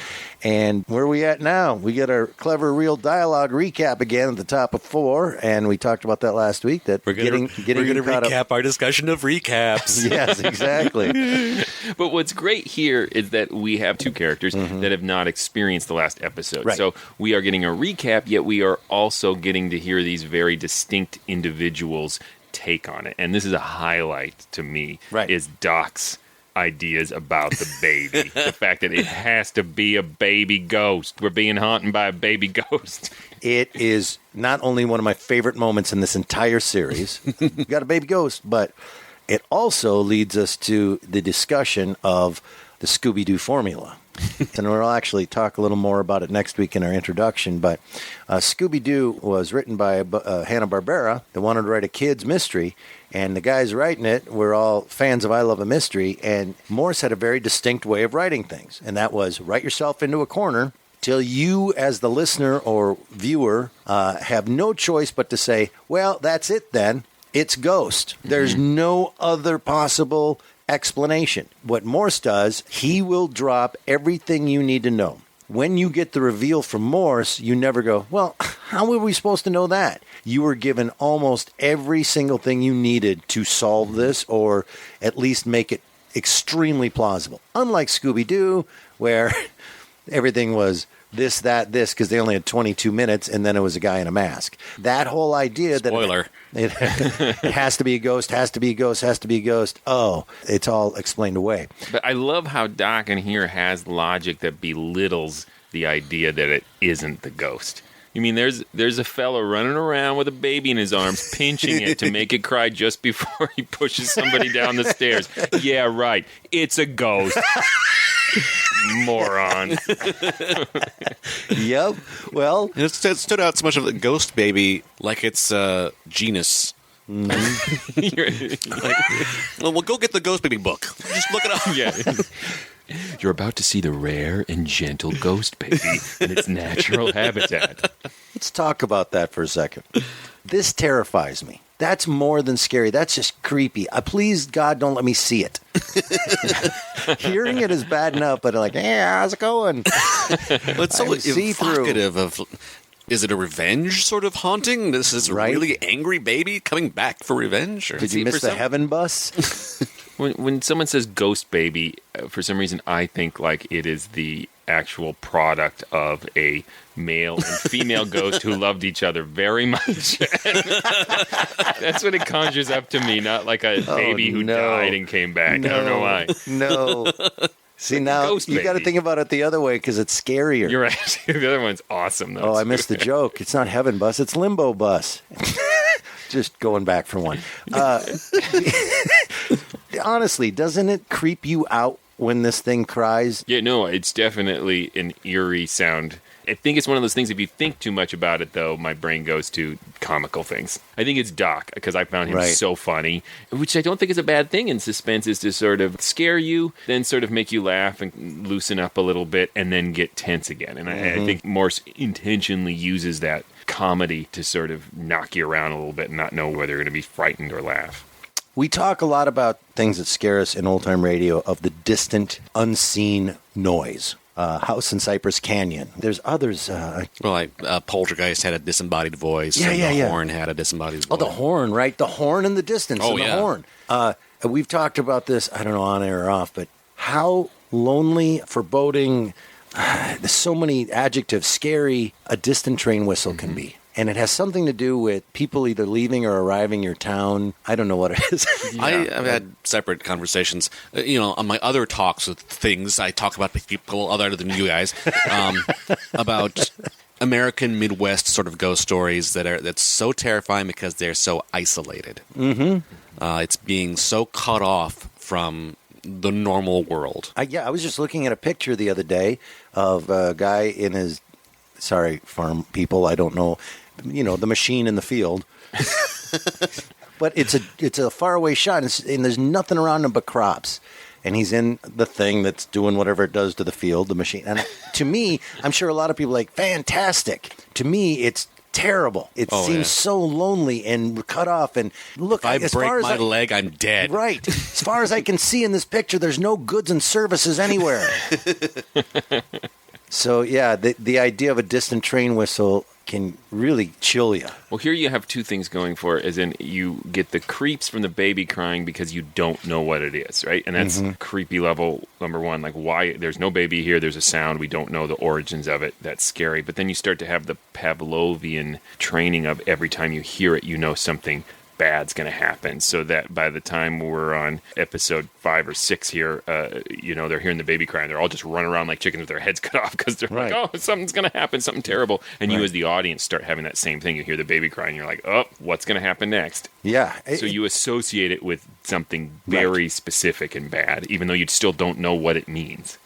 And where are we at now? We get our clever real dialogue recap again at the top of 4, and we talked about that last week. That we're going to recap our discussion of recaps. Yes, exactly. But what's great here is that we have 2 characters that have not experienced the last episode. Right. So we are getting a recap, yet we are also getting to hear these very distinct individuals' take on it. And this is a highlight to me, is Doc's ideas about the baby. The fact that it has to be a baby ghost. We're being haunted by a baby ghost. It is not only one of my favorite moments in this entire series, we got a baby ghost, but it also leads us to the discussion of the Scooby-Doo formula. And we'll actually talk a little more about it next week in our introduction. But Scooby-Doo was written by Hanna-Barbera. They wanted to write a kid's mystery. And the guys writing it were all fans of I Love a Mystery. And Morse had a very distinct way of writing things. And that was write yourself into a corner till you, as the listener or viewer, have no choice but to say, well, that's it then. It's ghost. There's no other possible explanation. What Morse does, he will drop everything you need to know. When you get the reveal from Morse, you never go, well, how were we supposed to know that? You were given almost every single thing you needed to solve this, or at least make it extremely plausible. Unlike Scooby-Doo, where everything was this, that, this, because they only had 22 minutes, and then it was a guy in a mask. That whole idea Spoiler. that it has to be a ghost, has to be a ghost, has to be a ghost. Oh, it's all explained away. But I love how Doc in here has logic that belittles the idea that it isn't the ghost. You mean there's a fella running around with a baby in his arms, pinching it to make it cry just before he pushes somebody down the stairs. Yeah, right. It's a ghost. Moron. Yep. Well, it stood out so much of the ghost baby like it's genus. Like, well, we'll go get the ghost baby book. Just look it up. Yeah. You're about to see the rare and gentle ghost baby in its natural habitat. Let's talk about that for a second. This terrifies me. That's more than scary. That's just creepy. Please, God, don't let me see it. Hearing it is bad enough, but like, hey, how's it going? It's so evocative of... Is it a revenge sort of haunting? This is a really angry baby coming back for revenge? Or did you miss the heaven bus? When someone says ghost baby, for some reason I think like it is the actual product of a male and female ghost who loved each other very much. That's what it conjures up to me, not like a baby who died and came back. I don't know why. No. See, now you got to think about it the other way because it's scarier. You're right. The other one's awesome, though. Oh, I missed the joke. It's not heaven bus, it's limbo bus. Just going back for one. Honestly, doesn't it creep you out when this thing cries? Yeah, no, it's definitely an eerie sound. I think it's one of those things, if you think too much about it, though, my brain goes to comical things. I think it's Doc, because I found him so funny, which I don't think is a bad thing in suspense, is to sort of scare you, then sort of make you laugh and loosen up a little bit, and then get tense again. And I think Morse intentionally uses that comedy to sort of knock you around a little bit and not know whether you're going to be frightened or laugh. We talk a lot about things that scare us in old-time radio, of the distant, unseen noise. House in Cypress Canyon. There's others. Poltergeist had a disembodied voice. The Horn had a disembodied voice. Oh, the Horn, right? The Horn in the distance. Oh, the Horn. We've talked about this, I don't know, on air or off, but how lonely, foreboding, there's so many adjectives, scary, a distant train whistle can be. And it has something to do with people either leaving or arriving your town. I don't know what it is. I've had separate conversations. On my other talks with things, I talk about people other than you guys, about American Midwest sort of ghost stories that's so terrifying because they're so isolated. Mm-hmm. It's being so cut off from the normal world. I was just looking at a picture the other day of a guy in his, sorry, farm people, I don't know, the machine in the field. But it's a faraway shot, and there's nothing around him but crops. And he's in the thing that's doing whatever it does to the field, the machine. And to me, I'm sure a lot of people are like, fantastic. To me, it's terrible. It seems so lonely and cut off. And look, if I break my leg, I'm dead. Right. As far as I can see in this picture, there's no goods and services anywhere. So, yeah, the idea of a distant train whistle can really chill you. Well, here you have two things going for it, as in you get the creeps from the baby crying because you don't know what it is, right? And that's creepy level number one. Like, why? There's no baby here. There's a sound. We don't know the origins of it. That's scary. But then you start to have the Pavlovian training of every time you hear it, you know something bad's going to happen, so that by the time we're on episode 5 or 6 here, they're hearing the baby crying. They're all just running around like chickens with their heads cut off because they're like, oh, something's going to happen, something terrible. And you as the audience start having that same thing. You hear the baby crying, you're like, oh, what's going to happen next? Yeah. So you associate it with something very specific and bad, even though you still don't know what it means.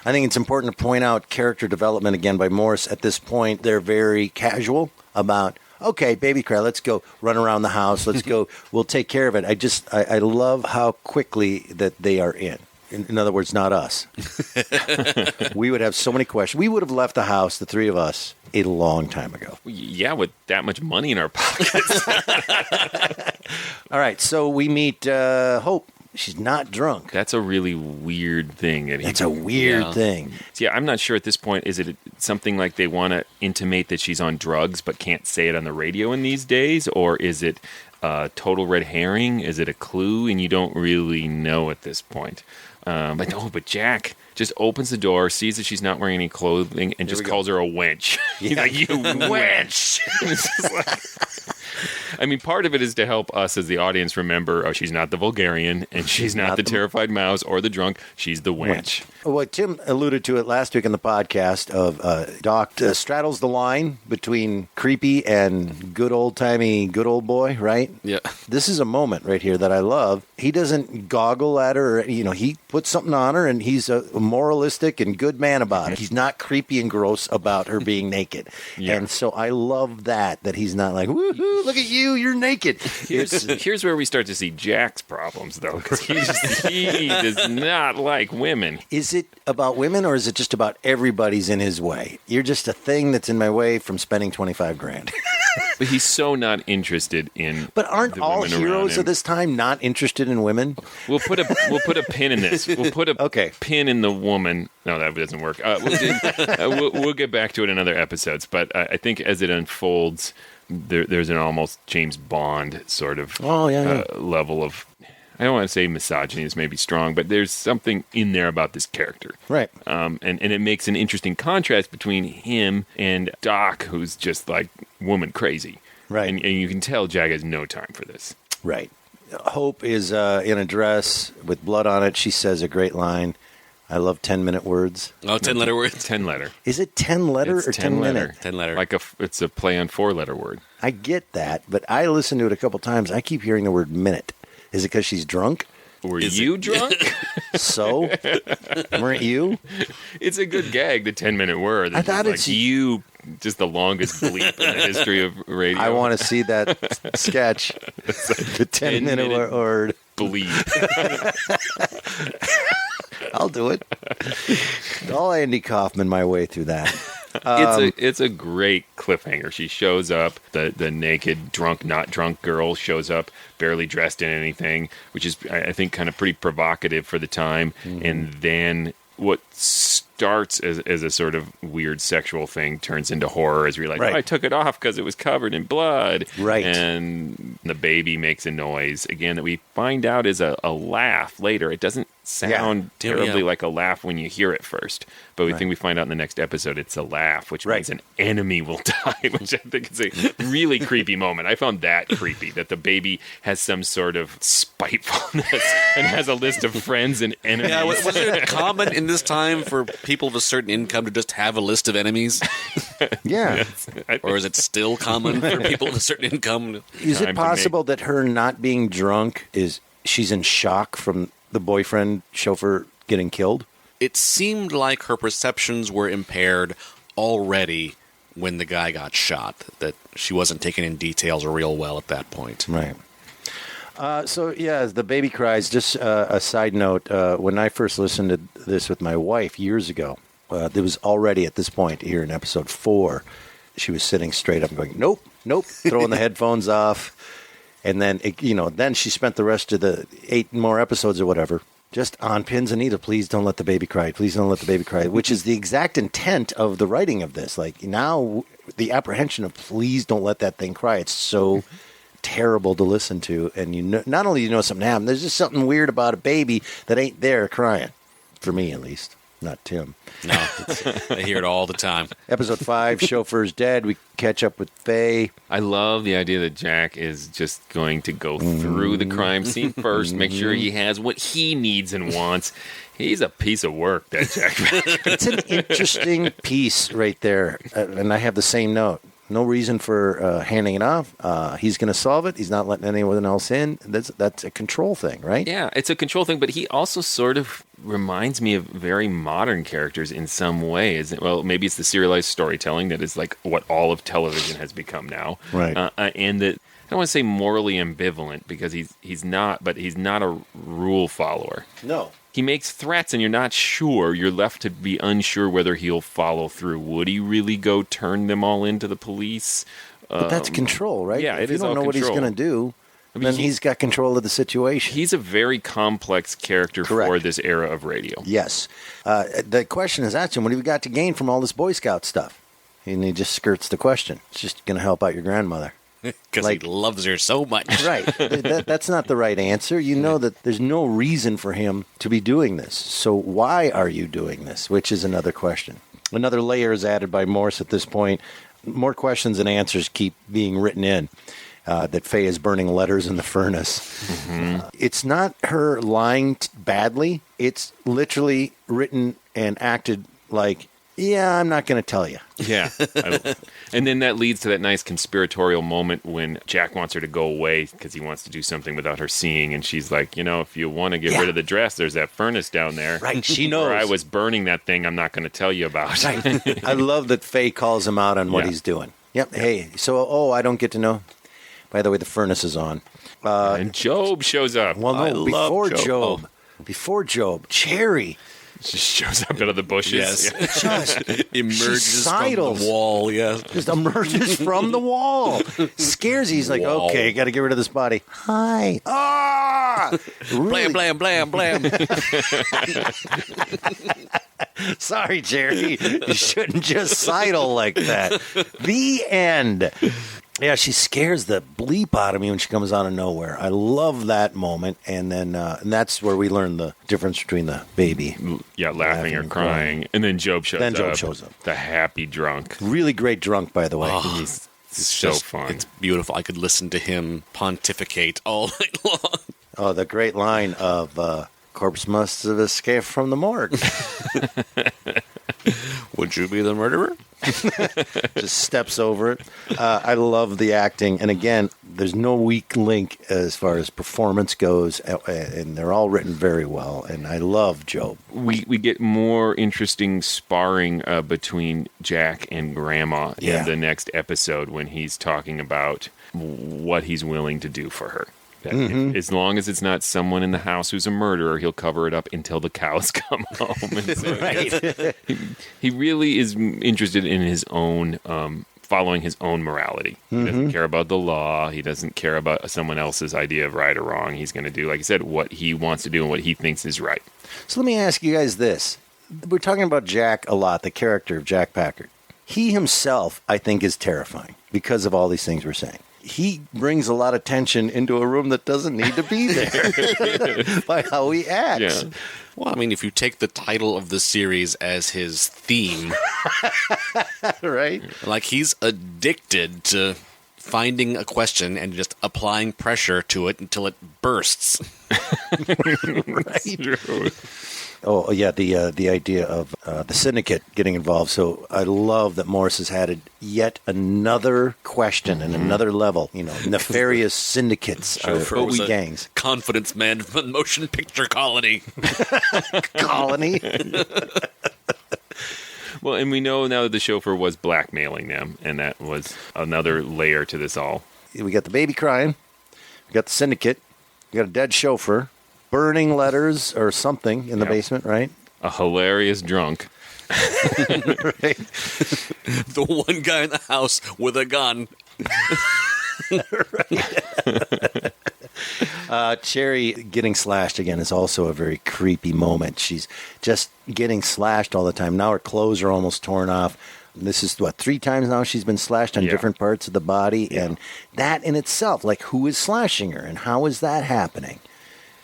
I think it's important to point out character development again by Morse. At this point, they're very casual about, okay, baby cry, let's go run around the house. Let's go. We'll take care of it. I love how quickly that they are in. In other words, not us. We would have so many questions. We would have left the house, the three of us, a long time ago. Yeah, with that much money in our pockets. All right, so we meet Hope. She's not drunk. That's a really weird thing. It's a weird thing. So, yeah, I'm not sure at this point. Is it something like they want to intimate that she's on drugs but can't say it on the radio in these days? Or is it total red herring? Is it a clue? And you don't really know at this point. But Jack just opens the door, sees that she's not wearing any clothing, and just calls her a wench. He's like, you wench! I mean, part of it is to help us as the audience remember, she's not the vulgarian, and she's not the terrified mouse or the drunk. She's the wench. Well, Tim alluded to it last week in the podcast of Doc straddles the line between creepy and good old-timey good old boy, right? Yeah. This is a moment right here that I love. He doesn't goggle at her. He puts something on her, and he's a moralistic and good man about it. He's not creepy and gross about her being naked. Yeah. And so I love that he's not like, woohoo, look at you, you're naked. Here's where we start to see Jack's problems, though, because he does not like women. Is it about women, or is it just about everybody's in his way? You're just a thing that's in my way from spending $25,000. But he's so not interested in. But aren't all heroes of this time not interested in women? We'll put a pin in this. We'll put a pin in the woman. No, that doesn't work. We'll get back to it in other episodes. But I think as it unfolds, there's an almost James Bond sort of level of. I don't want to say misogyny is maybe strong, but there's something in there about this character. Right. And it makes an interesting contrast between him and Doc, who's just like woman crazy. Right. And you can tell Jack has no time for this. Right. Hope is in a dress with blood on it. She says a great line. I love 10-minute words. Oh, 10-letter words? 10-letter. Is it 10-letter or 10-minute? 10-letter. Like it's a play on 4-letter word. I get that, but I listened to it a couple times. I keep hearing the word minute. Is it because she's drunk? Were you drunk? So? Weren't you? It's a good gag, the 10-minute word. I thought it's like you, just the longest bleep in the history of radio. I want to see that sketch. The 10-minute word. Bleep. I'll do it. I'll Andy Kaufman my way through that. It's a great cliffhanger. She shows up. The naked, drunk, not drunk girl shows up, barely dressed in anything, which is, I think, kind of pretty provocative for the time. Mm-hmm. And then what starts as a sort of weird sexual thing turns into horror as we realize, I took it off because it was covered in blood. Right. And the baby makes a noise, again, that we find out is a laugh later. It doesn't sound terribly like a laugh when you hear it first. But we think we find out in the next episode it's a laugh, which means an enemy will die, which I think is a really creepy moment. I found that creepy, that the baby has some sort of spitefulness and has a list of friends and enemies. Yeah, was it common in this time for people of a certain income to just have a list of enemies? Yeah. Or is it still common for people of a certain income? Is it possible that her not being drunk is she's in shock from the boyfriend chauffeur getting killed? It seemed like her perceptions were impaired already when the guy got shot, that she wasn't taking in details real well at that point. Right. The baby cries. Just a side note, when I first listened to this with my wife years ago, there was already at this point here in episode 4, she was sitting straight up and going, nope, throwing the headphones off. And then, then she spent the rest of the 8 more episodes or whatever just on pins and needles. Please don't let the baby cry. Please don't let the baby cry, which is the exact intent of the writing of this. Like now the apprehension of please don't let that thing cry. It's so terrible to listen to. And not only something happened, there's just something weird about a baby that ain't there crying. For me, at least. Not Tim. No, I hear it all the time. Episode 5, chauffeur's dead. We catch up with Faye. I love the idea that Jack is just going to go through the crime scene first, make sure he has what he needs and wants. He's a piece of work, that Jack. It's an interesting piece right there. And I have the same note. No reason for handing it off. He's going to solve it. He's not letting anyone else in. That's a control thing, right? Yeah, it's a control thing, but he also sort of reminds me of very modern characters in some ways. Well, maybe it's the serialized storytelling that is like what all of television has become now. Right. And that, I don't want to say morally ambivalent because he's not, but he's not a rule follower. No. he makes threats and you're not sure. You're left to be unsure whether he'll follow through. Would he really go turn them all into the police? But that's control, right? Yeah, if it you is don't all know what he's control. going to do, then he's got control of the situation. He's a very complex character for this era of radio. Yes. The question is asked him, what have you got to gain from all this Boy Scout stuff? And he just skirts the question. It's just going to help out your grandmother. Because he loves her so much. Right. That's not the right answer. You know that there's no reason for him to be doing this. So why are you doing this? Which is another question. Another layer is added by Morse at this point. More questions and answers keep being written in. That Faye is burning letters in the furnace. Mm-hmm. It's not her lying badly. It's literally written and acted like, yeah, I'm not going to tell you. Yeah. And then that leads to that nice conspiratorial moment when Jack wants her to go away because he wants to do something without her seeing. And she's like, if you want to get rid of the dress, there's that furnace down there. Right, she knows. Where I was burning that thing I'm not going to tell you about. Right. I love that Faye calls him out on what he's doing. Yep. Hey, so, I don't get to know. By the way, the furnace is on. And Job shows up. Well, no, before Job, Cherry Just shows up out of the bushes. Yes. Just emerges from the wall, yes. Just emerges from the wall. Scares you. He's like, Wall. okay, got to get rid of this body. Hi. Ah! Blam, blam, blam, blam. Sorry, Jerry. You shouldn't just sidle like that. The end. Yeah, she scares the bleep out of me when she comes out of nowhere. I love that moment, and then and that's where we learn the difference between the baby, laughing or crying, and then Job shows up. Then Job shows up, the happy drunk, really great drunk, by the way. Oh, He's so fun. It's beautiful. I could listen to him pontificate all night long. Oh, the great line of corpse must have escaped from the morgue. Would you be the murderer? Just steps over it. I love the acting. And again, there's no weak link as far as performance goes. And they're all written very well. And I love Job. We get more interesting sparring between Jack and Grandma in the next episode when he's talking about what he's willing to do for her. As long as it's not someone in the house who's a murderer, he'll cover it up until the cows come home. And so Right. he really is interested in his own, following his own morality. He doesn't care about the law. He doesn't care about someone else's idea of right or wrong. He's going to do, like I said, what he wants to do and what he thinks is right. So let me ask you guys this. We're talking about Jack a lot, the character of Jack Packard. He himself, I think, is terrifying because of all these things we're saying. He brings a lot of tension into a room that doesn't need to be there by how he acts. Yeah. Well, I mean, if you take the title of the series as his theme, right? Like he's addicted to finding a question and just applying pressure to it until it bursts. Right. Oh, yeah, the idea of the syndicate getting involved. So I love that Morris has added yet another question and another level. Nefarious syndicates or Bowie gangs. Confidence man from the motion picture colony. Colony? Well, and we know now that the chauffeur was blackmailing them, and that was another layer to this all. We got the baby crying. We got the syndicate. We got a dead chauffeur. Burning letters or something in the basement, right? A hilarious drunk. Right. The one guy in the house with a gun. Cherry getting slashed again is also a very creepy moment. She's just getting slashed all the time. Now her clothes are almost torn off. This is, 3 times now she's been slashed on different parts of the body. Yeah. And that in itself, like, who is slashing her and how is that happening?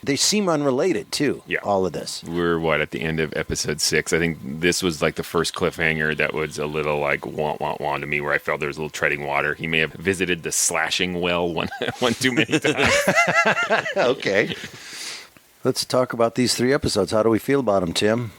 They seem unrelated, too, all of this. We're, at the end of episode 6. I think this was like the first cliffhanger that was a little like wah to me, where I felt there was a little treading water. He may have visited the slashing well one too many times. Okay. Let's talk about these 3 episodes. How do we feel about them, Tim?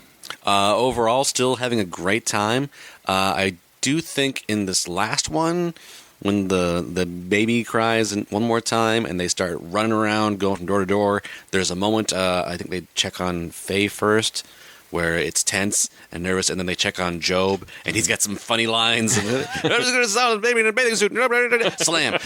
Overall, still having a great time. I do think in this last one, when the baby cries one more time and they start running around, going from door to door, there's a moment, I think they check on Faye first, where it's tense and nervous, and then they check on Job, and he's got some funny lines. I'm just going to sound a baby in a bathing suit. Slam.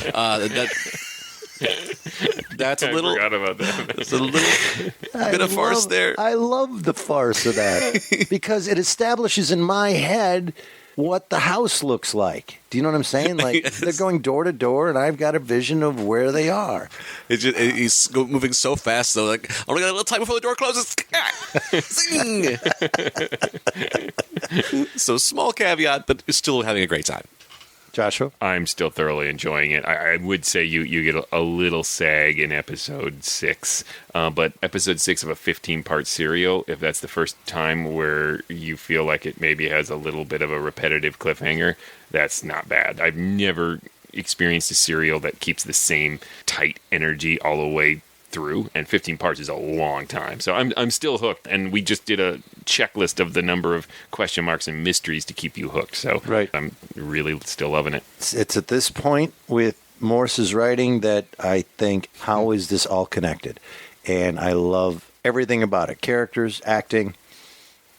That's a little. I forgot about that. It's a little bit of farce there. I love the farce of that because it establishes in my head what the house looks like. Do you know what I'm saying? Like Yes. they're going door to door, and I've got a vision of where they are. He's moving so fast, though. Like, I only got a little time before the door closes. Zing! So small caveat, but still having a great time. Joshua? I'm still thoroughly enjoying it. I would say you get a little sag in episode 6, but episode 6 of a 15-part serial, if that's the first time where you feel like it maybe has a little bit of a repetitive cliffhanger, that's not bad. I've never experienced a serial that keeps the same tight energy all the way through, and 15 parts is a long time. So I'm still hooked, and we just did a checklist of the number of question marks and mysteries to keep you hooked. So right. I'm really still loving it. It's at this point with Morse's writing that I think, how is this all connected? And I love everything about it. Characters, acting,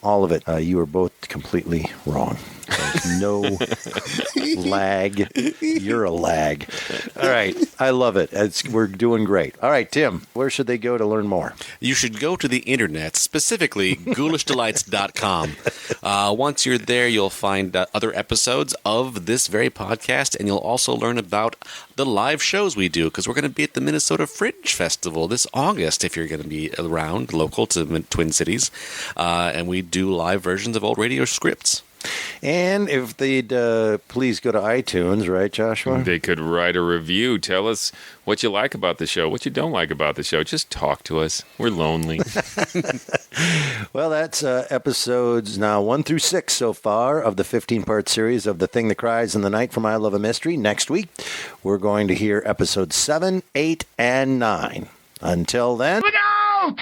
all of it. You are both completely wrong. There's no lag. You're a lag. All right. I love it. We're doing great. All right, Tim, where should they go to learn more? You should go to the internet, specifically ghoulishdelights.com. Once you're there, you'll find other episodes of this very podcast, and you'll also learn about the live shows we do, because we're going to be at the Minnesota Fringe Festival this August, if you're going to be around, local to Twin Cities. And we do live versions of old radio scripts. And if they'd please go to iTunes, right, Joshua? They could write a review. Tell us what you like about the show, what you don't like about the show. Just talk to us. We're lonely. Well, that's episodes now 1 through 6 so far of the 15-part series of The Thing That Cries in the Night from I Love a Mystery. Next week, we're going to hear episodes 7, 8, and 9. Until then... Look out!